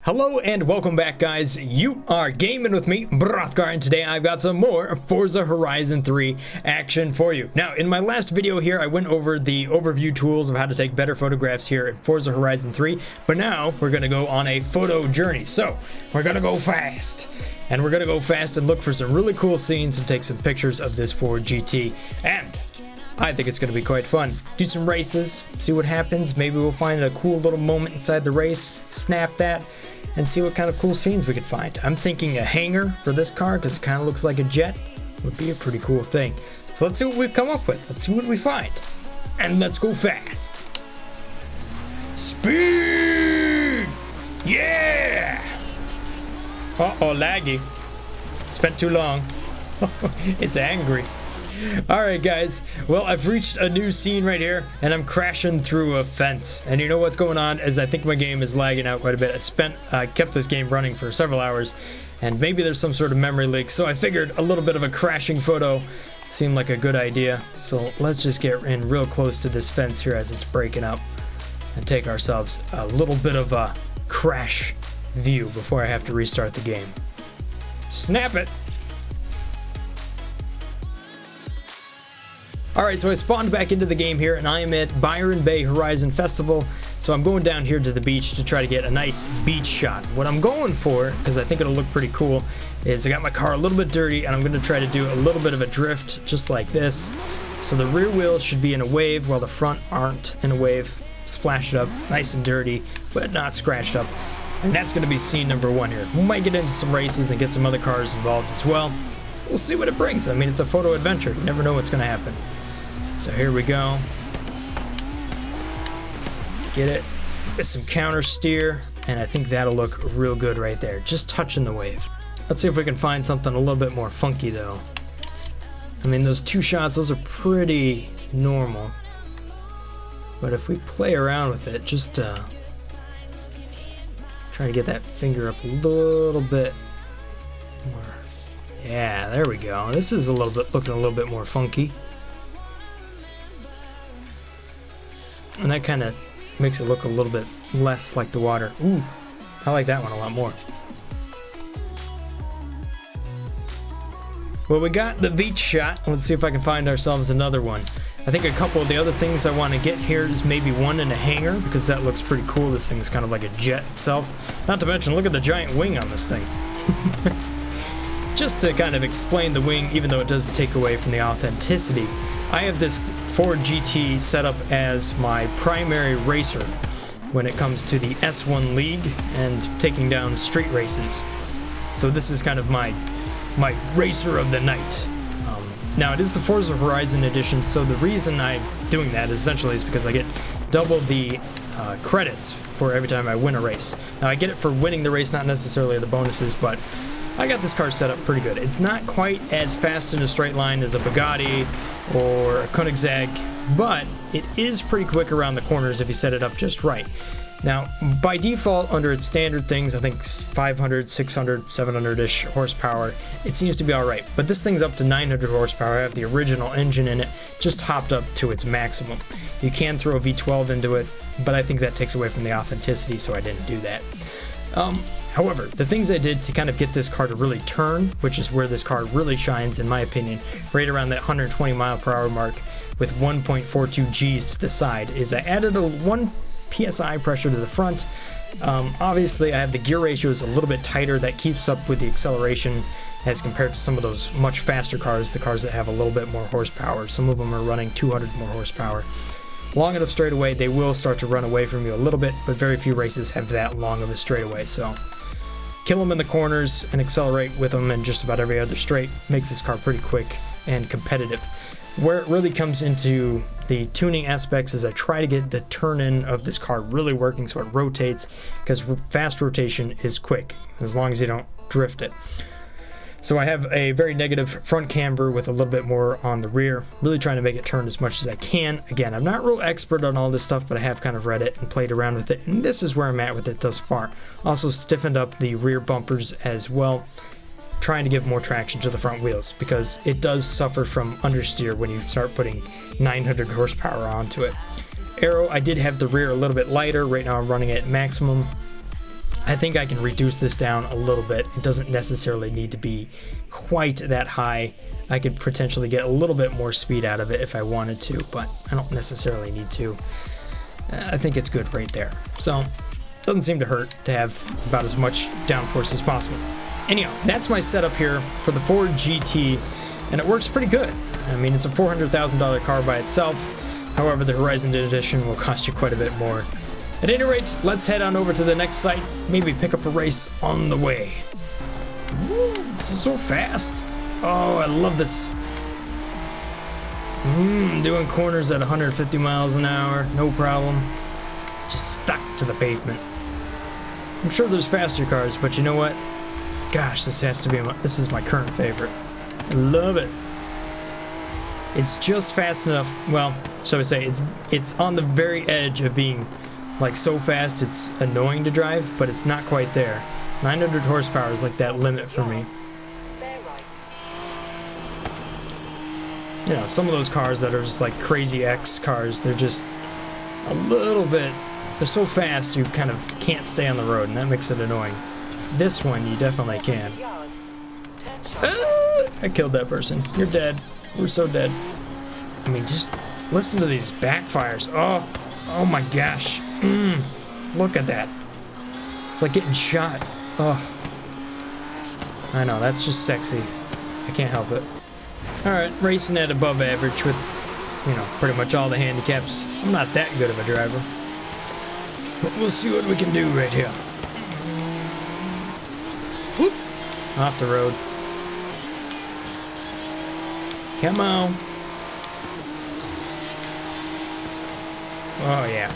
Hello and welcome back, guys. You are gaming with me, Brothgar, and today I've got some more Forza Horizon 3 action for you. Now, in my last video here, I went over the overview tools of how to take better photographs here in Forza Horizon 3, but now we're going to go on a photo journey. So, we're going to go fast, and we're going to go fast and look for some really cool scenes and take some pictures of this Ford GT, and I think it's going to be quite fun. Do some races, see what happens. Maybe we'll find a cool little moment inside the race, snap that, and see what kind of cool scenes we could find. I'm thinking a hangar for this car because it kind of looks like a jet. Would be a pretty cool thing. So let's see what we've come up with. Let's see what we find. And let's go fast. Speed! Yeah! Uh-oh, laggy. Spent too long. It's angry. Alright guys, well, I've reached a new scene right here and I'm crashing through a fence, and you know what's going on is I think my game is lagging out quite a bit. I kept this game running for several hours and maybe there's some sort of memory leak, so I figured a little bit of a crashing photo seemed like a good idea. So let's just get in real close to this fence here as it's breaking up and take ourselves a little bit of a crash view before I have to restart the game. Snap it! Alright, so I spawned back into the game here and I am at Byron Bay Horizon Festival. So I'm going down here to the beach to try to get a nice beach shot. What I'm going for, because I think it'll look pretty cool, is I got my car a little bit dirty and I'm going to try to do a little bit of a drift just like this. So the rear wheels should be in a wave while the front aren't in a wave. Splash it up, nice and dirty, but not scratched up. And that's going to be scene number one here. We might get into some races and get some other cars involved as well. We'll see what it brings. I mean, it's a photo adventure. You never know what's going to happen. So here we go. Get it with some counter steer, and I think that'll look real good right there. Just touching the wave. Let's see if we can find something a little bit more funky though. I mean, those two shots, those are pretty normal. But if we play around with it, just try to get that finger up a little bit more. Yeah, there we go. This is a little bit looking a little bit more funky. And that kind of makes it look a little bit less like the water. Ooh, I like that one a lot more. Well, we got the beach shot. Let's see if I can find ourselves another one. I think a couple of the other things I want to get here is maybe one in a hangar, because that looks pretty cool. This thing's kind of like a jet itself. Not to mention, look at the giant wing on this thing. Just to kind of explain the wing, even though it does take away from the authenticity, I have this Ford GT set up as my primary racer when it comes to the S1 League and taking down street races. So this is kind of my racer of the night. Now it is the Forza Horizon edition, so the reason I'm doing that essentially is because I get double the credits for every time I win a race. Now I get it for winning the race, not necessarily the bonuses, but I got this car set up pretty good. It's not quite as fast in a straight line as a Bugatti or a Koenigsegg, but it is pretty quick around the corners if you set it up just right. Now, by default, under its standard things, I think 500, 600, 700-ish horsepower, it seems to be all right. But this thing's up to 900 horsepower. I have the original engine in it, just hopped up to its maximum. You can throw a V12 into it, but I think that takes away from the authenticity, so I didn't do that. However, the things I did to kind of get this car to really turn, which is where this car really shines in my opinion, right around that 120 mile per hour mark with 1.42 Gs to the side, is I added a 1 PSI pressure to the front. Obviously I have the gear ratios a little bit tighter. That keeps up with the acceleration as compared to some of those much faster cars, the cars that have a little bit more horsepower. Some of them are running 200 more horsepower. Long enough straightaway, they will start to run away from you a little bit, but very few races have that long of a straightaway. So kill them in the corners and accelerate with them in just about every other straight makes this car pretty quick and competitive. Where it really comes into the tuning aspects is I try to get the turn-in of this car really working so it rotates, because fast rotation is quick, as long as you don't drift it. So I have a very negative front camber with a little bit more on the rear, really trying to make it turn as much as I can. Again, I'm not real expert on all this stuff, but I have kind of read it and played around with it, and this is where I'm at with it thus far. Also stiffened up the rear bumpers as well, trying to give more traction to the front wheels, because it does suffer from understeer when you start putting 900 horsepower onto it. Aero, I did have the rear a little bit lighter. Right now I'm running it at maximum. I think I can reduce this down a little bit. It doesn't necessarily need to be quite that high. I could potentially get a little bit more speed out of it if I wanted to, but I don't necessarily need to. I think it's good right there. So, it doesn't seem to hurt to have about as much downforce as possible. Anyhow, that's my setup here for the Ford GT, and it works pretty good. I mean, it's a $400,000 car by itself. However, the Horizion edition will cost you quite a bit more. At any rate, let's head on over to the next site, maybe pick up a race on the way. Woo, this is so fast. Oh, I love this. Doing corners at 150 miles an hour, no problem. Just stuck to the pavement. I'm sure there's faster cars, but you know what? Gosh, this is my current favorite. I love it. It's just fast enough. Well, shall we say, it's on the very edge of being like so fast it's annoying to drive, but it's not quite there. 900 horsepower is like that limit for me. You know, some of those cars that are just like crazy X cars, they're just a little bit, they're so fast you kind of can't stay on the road, and that makes it annoying. This one, you definitely can. I killed that person. You're dead. We're so dead. I mean, just listen to these backfires. Oh my gosh. Look at that. It's like getting shot. Oh. I know, that's just sexy. I can't help it. Alright, racing at above average with, you know, pretty much all the handicaps. I'm not that good of a driver. But we'll see what we can do right here. Whoop. Off the road. Come on. Oh, yeah.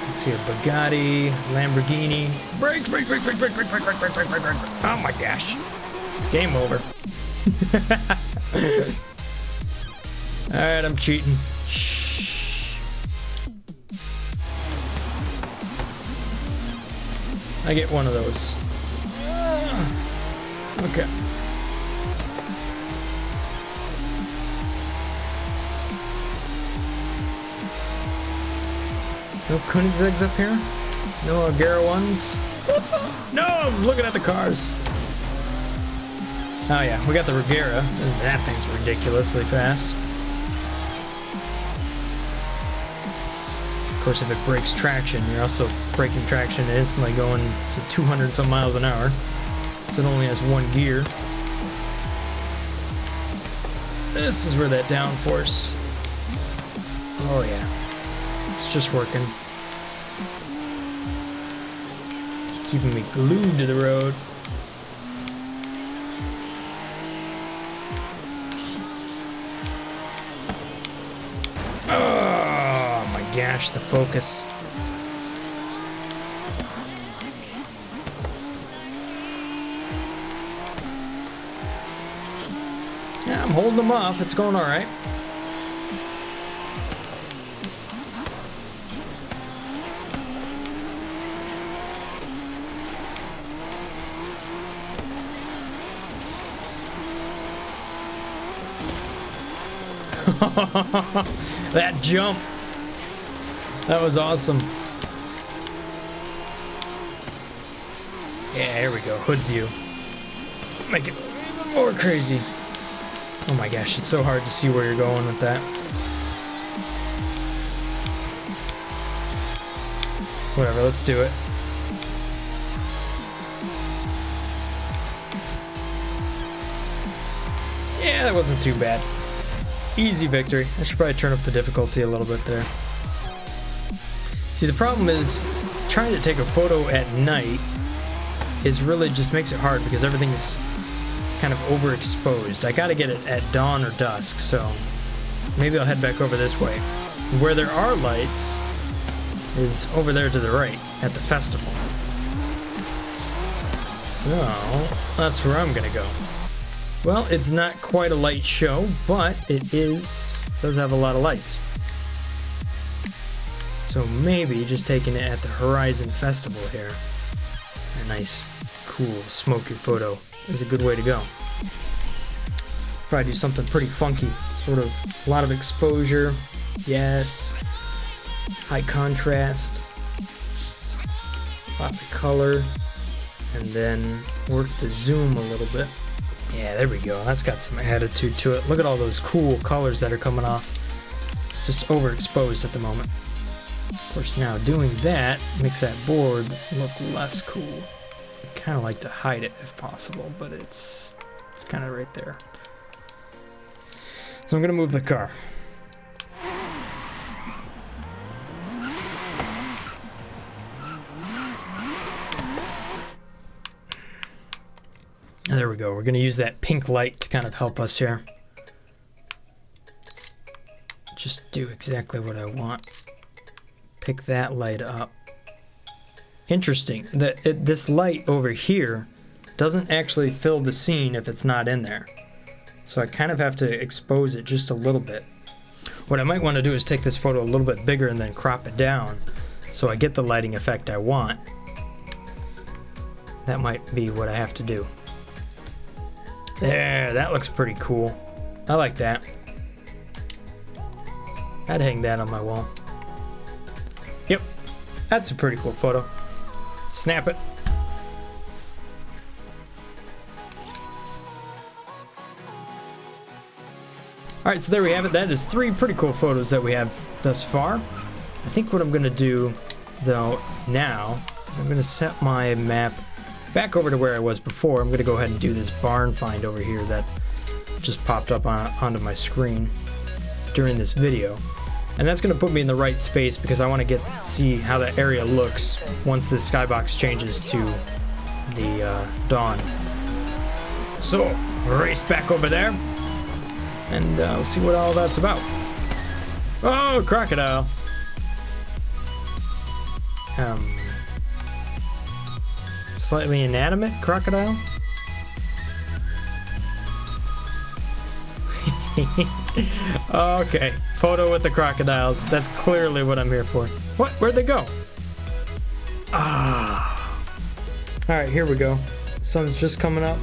Let's see a Bugatti, Lamborghini. Brake, brake, brake, brake, brake, brake, brake, brake, brake, brake, brake, brake. Oh my gosh. Game over. Alright, I'm cheating. Shh. I get one of those. Okay. No Koenigsegg's up here? No Agera ones? No, I'm looking at the cars. Oh yeah, we got the Agera. That thing's ridiculously fast. Of course, if it breaks traction, you're also breaking traction and instantly going to 200 some miles an hour. So it only has one gear. This is where that downforce. Oh yeah. It's just working. Keeping me glued to the road. Oh my gosh, the focus. Yeah, I'm holding them off. It's going all right. That jump. That was awesome. Yeah, here we go. Hood view. Make it even more crazy. Oh my gosh, it's so hard to see where you're going with that. Whatever, let's do it. Yeah, that wasn't too bad. Easy victory. I should probably turn up the difficulty a little bit there. See, the problem is trying to take a photo at night is really just makes it hard because everything's kind of overexposed. I gotta get it at dawn or dusk, so maybe I'll head back over this way. Where there are lights is over there to the right at the festival. So that's where I'm gonna go. Well, it's not quite a light show, but it does have a lot of lights. So maybe just taking it at the Horizion Festival here, a nice, cool, smoky photo is a good way to go. Probably do something pretty funky, sort of a lot of exposure, yes. high contrast, lots of color, and then work the zoom a little bit. Yeah, there we go. That's got some attitude to it. Look at all those cool colors that are coming off. Just overexposed at the moment. Of course, now doing that makes that board look less cool. I kind of like to hide it if possible, but it's kind of right there. So I'm gonna move the car. There we go. We're gonna use that pink light to kind of help us here. Just do exactly what I want. Pick that light up. Interesting that this light over here doesn't actually fill the scene if it's not in there. So I kind of have to expose it just a little bit. What I might want to do is take this photo a little bit bigger and then crop it down so I get the lighting effect I want. That might be what I have to do. There, that looks pretty cool. I like that. I'd hang that on my wall. Yep, that's a pretty cool photo. Snap it. Alright, so there we have it. That is 3 pretty cool photos that we have thus far. I think what I'm going to do, though, now, is I'm going to set my map back over to where I was before. I'm going to go ahead and do this barn find over here that just popped up onto my screen during this video. And that's going to put me in the right space because I want to see how that area looks once this skybox changes to the dawn. So, race back over there, and we'll see what all that's about. Oh, crocodile. Slightly inanimate crocodile. Okay, photo with the crocodiles. That's clearly what I'm here for. What? Where'd they go? Ah. Alright, here we go. Sun's just coming up.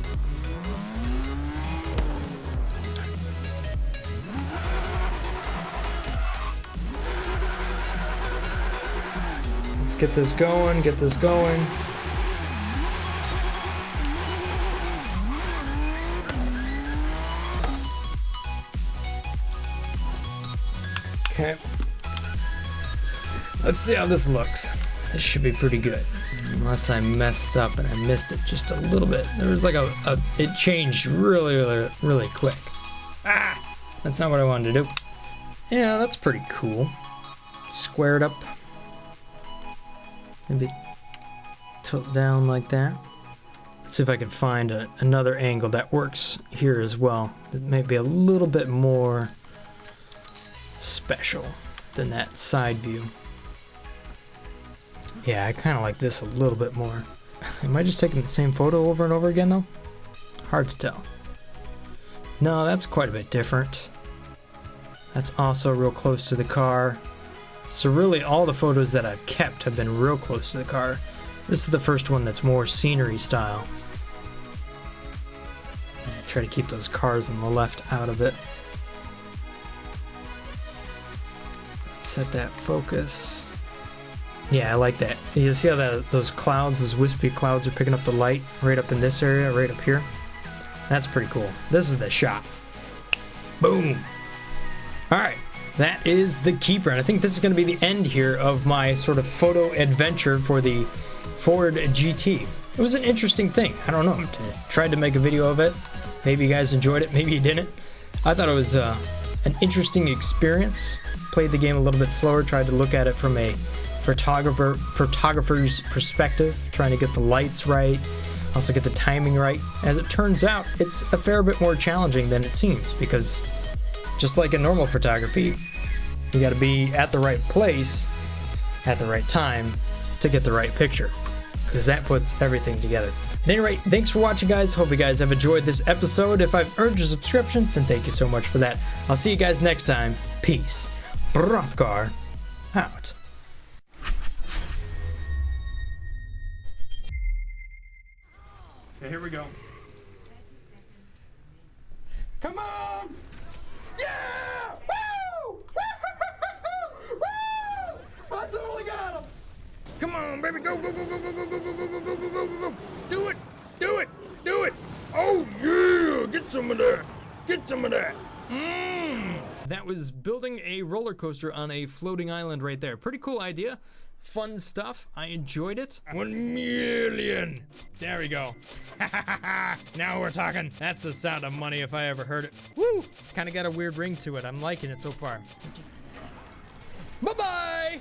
Let's get this going, get this going. Okay. Let's see how this looks. This should be pretty good. Unless I messed up and I missed it just a little bit. There was like it changed really quick. Ah! That's not what I wanted to do. Yeah, that's pretty cool. Square it up. Maybe tilt down like that. Let's see if I can find another angle that works here as well. It may be a little bit more special than that side view. Yeah, I kind of like this a little bit more. Am I just taking the same photo over and over again though? Hard to tell. No, that's quite a bit different. That's also real close to the car. So really all the photos that I've kept have been real close to the car. This is the first one that's more scenery style. I try to keep those cars on the left out of it. Set that focus. Yeah, I like that. You see how those clouds, those wispy clouds are picking up the light right up in this area, right up here? That's pretty cool. This is the shot. Boom. All right, that is the keeper. And I think this is going to be the end here of my sort of photo adventure for the Ford GT. It was an interesting thing. I don't know. I tried to make a video of it. Maybe you guys enjoyed it. Maybe you didn't. I thought it was an interesting experience. Played the game a little bit slower. Tried to look at it from a photographer's perspective, trying to get the lights right, also get the timing right. As it turns out, it's a fair bit more challenging than it seems, because just like in normal photography, you got to be at the right place at the right time to get the right picture, because that puts everything together. At any rate, thanks for watching, guys. Hope you guys have enjoyed this episode. If I've earned your subscription, then thank you so much for that. I'll see you guys next time. Peace. Brothgar out. Okay, here we go. Come on! Yeah! Woo! Woo! Woo! on, baby. Go, go, go, go, go, go, go, go, go, go, go, go, go. Do it. Do it. Do it. Oh, yeah. Get some of that. Get some of that. That was building a roller coaster on a floating island right there. Pretty cool idea. Fun stuff. I enjoyed it. 1 million. There we go. Now we're talking. That's the sound of money if I ever heard it. Woo! It's kind of got a weird ring to it. I'm liking it so far. Bye-bye!